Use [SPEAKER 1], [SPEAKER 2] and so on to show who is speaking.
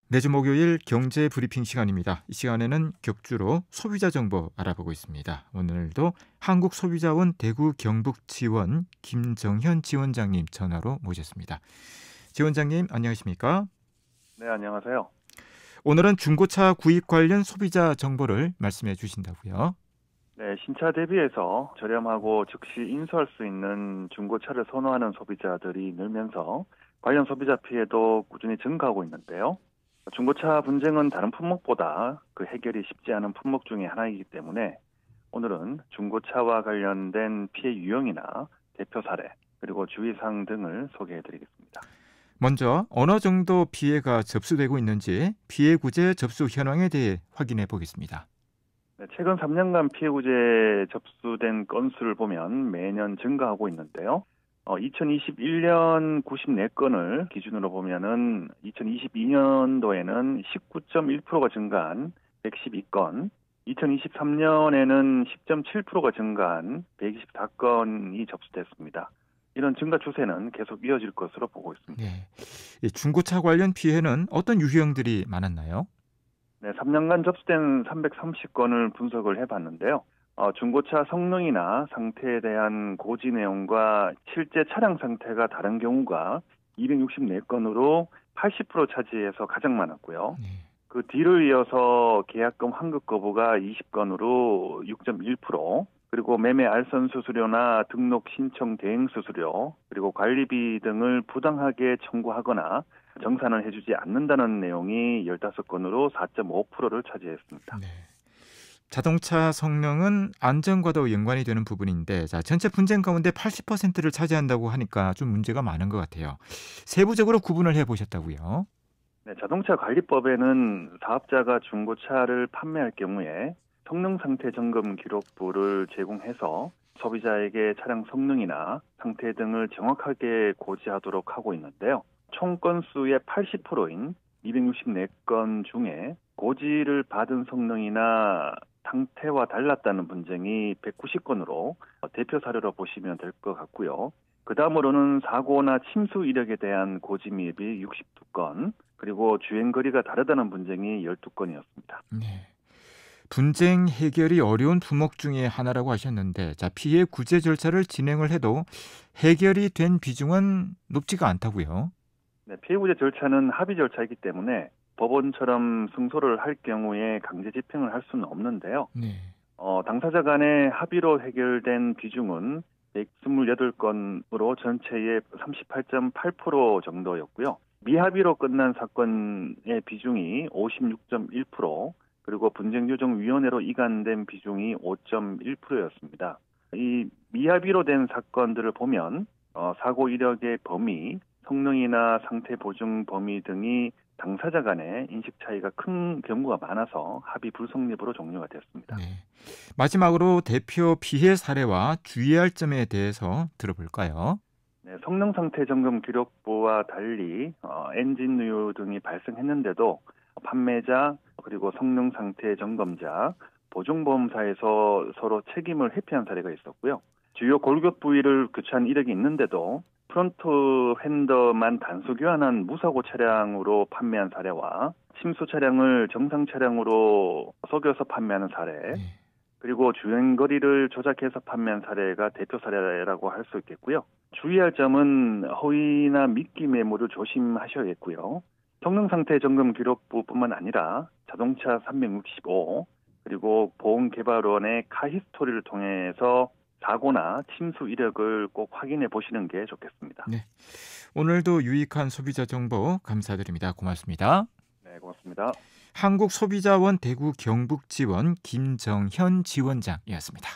[SPEAKER 1] 매주 목요일 경제 브리핑 시간입니다. 이 시간에는 격주로 소비자 정보 알아보고 있습니다. 오늘도 한국소비자원 대구 경북지원 김정현 지원장님 전화로 모셨습니다. 지원장님 안녕하십니까?
[SPEAKER 2] 네, 안녕하세요.
[SPEAKER 1] 오늘은 중고차 구입 관련 소비자 정보를 말씀해 주신다고요?
[SPEAKER 2] 네, 신차 대비해서 저렴하고 즉시 인수할 수 있는 중고차를 선호하는 소비자들이 늘면서 관련 소비자 피해도 꾸준히 증가하고 있는데요. 중고차 분쟁은 다른 품목보다 그 해결이 쉽지 않은 품목 중에 하나이기 때문에 오늘은 중고차와 관련된 피해 유형이나 대표 사례, 그리고 주의사항 등을 소개해드리겠습니다.
[SPEAKER 1] 먼저 어느 정도 피해가 접수되고 있는지 피해 구제 접수 현황에 대해 확인해 보겠습니다.
[SPEAKER 2] 네, 최근 3년간 피해 구제 접수된 건수를 보면 매년 증가하고 있는데요. 2021년 94건을 기준으로 보면은 2022년도에는 19.1%가 증가한 112건, 2023년에는 10.7%가 증가한 124건이 접수됐습니다. 이런 증가 추세는 계속 이어질 것으로 보고 있습니다.
[SPEAKER 1] 네, 이 중고차 관련 피해는 어떤 유형들이 많았나요?
[SPEAKER 2] 네, 3년간 접수된 330건을 분석을 해봤는데요. 중고차 성능이나 상태에 대한 고지 내용과 실제 차량 상태가 다른 경우가 264건으로 80% 차지해서 가장 많았고요.
[SPEAKER 1] 네.
[SPEAKER 2] 그 뒤를 이어서 계약금 환급 거부가 20건으로 6.1%, 그리고 매매 알선 수수료나 등록 신청 대행 수수료, 그리고 관리비 등을 부당하게 청구하거나 정산을 해주지 않는다는 내용이 15건으로 4.5%를 차지했습니다.
[SPEAKER 1] 네. 자동차 성능은 안전과도 연관이 되는 부분인데 전체 분쟁 가운데 80%를 차지한다고 하니까 좀 문제가 많은 것 같아요. 세부적으로 구분을 해보셨다고요?
[SPEAKER 2] 네, 자동차 관리법에는 사업자가 중고차를 판매할 경우에 성능 상태 점검 기록부를 제공해서 소비자에게 차량 성능이나 상태 등을 정확하게 고지하도록 하고 있는데요. 총 건수의 80%인 264건 중에 고지를 받은 성능이나 상태와 달랐다는 분쟁이 190건으로 대표 사례로 보시면 될 것 같고요. 그 다음으로는 사고나 침수 이력에 대한 고지 미흡이 62건, 그리고 주행거리가 다르다는 분쟁이 12건이었습니다.
[SPEAKER 1] 네. 분쟁 해결이 어려운 품목 중에 하나라고 하셨는데 피해 구제 절차를 진행을 해도 해결이 된 비중은 높지가 않다고요?
[SPEAKER 2] 네, 피해구제 절차는 합의 절차이기 때문에 법원처럼 승소를 할 경우에 강제 집행을 할 수는 없는데요.
[SPEAKER 1] 네.
[SPEAKER 2] 당사자 간의 합의로 해결된 비중은 128건으로 전체의 38.8% 정도였고요. 미합의로 끝난 사건의 비중이 56.1%, 그리고 분쟁조정위원회로 이관된 비중이 5.1%였습니다. 이 미합의로 된 사건들을 보면 사고 이력의 범위, 성능이나 상태 보증 범위 등이 당사자 간의 인식 차이가 큰 경우가 많아서 합의 불성립으로 종료가 됐습니다.
[SPEAKER 1] 네. 마지막으로 대표 피해 사례와 주의할 점에 대해서 들어볼까요?
[SPEAKER 2] 네, 성능 상태 점검 기록부와 달리 엔진 누유 등이 발생했는데도 판매자, 그리고 성능 상태 점검자, 보증보험사에서 서로 책임을 회피한 사례가 있었고요. 주요 골격 부위를 교체한 이력이 있는데도 프론트 핸더만 단수 교환한 무사고 차량으로 판매한 사례와 침수 차량을 정상 차량으로 속여서 판매하는 사례,
[SPEAKER 1] 네.
[SPEAKER 2] 그리고 주행거리를 조작해서 판매한 사례가 대표 사례라고 할 수 있겠고요. 주의할 점은 허위나 미끼 매물을 조심하셔야겠고요. 성능 상태 점검 기록부뿐만 아니라 자동차 365, 그리고 보험개발원의 카히스토리를 통해서 사고나 침수 이력을 꼭 확인해 보시는 게 좋겠습니다.
[SPEAKER 1] 네. 오늘도 유익한 소비자 정보 감사드립니다. 고맙습니다.
[SPEAKER 2] 네, 고맙습니다.
[SPEAKER 1] 한국소비자원 대구 경북지원 김정현 지원장이었습니다.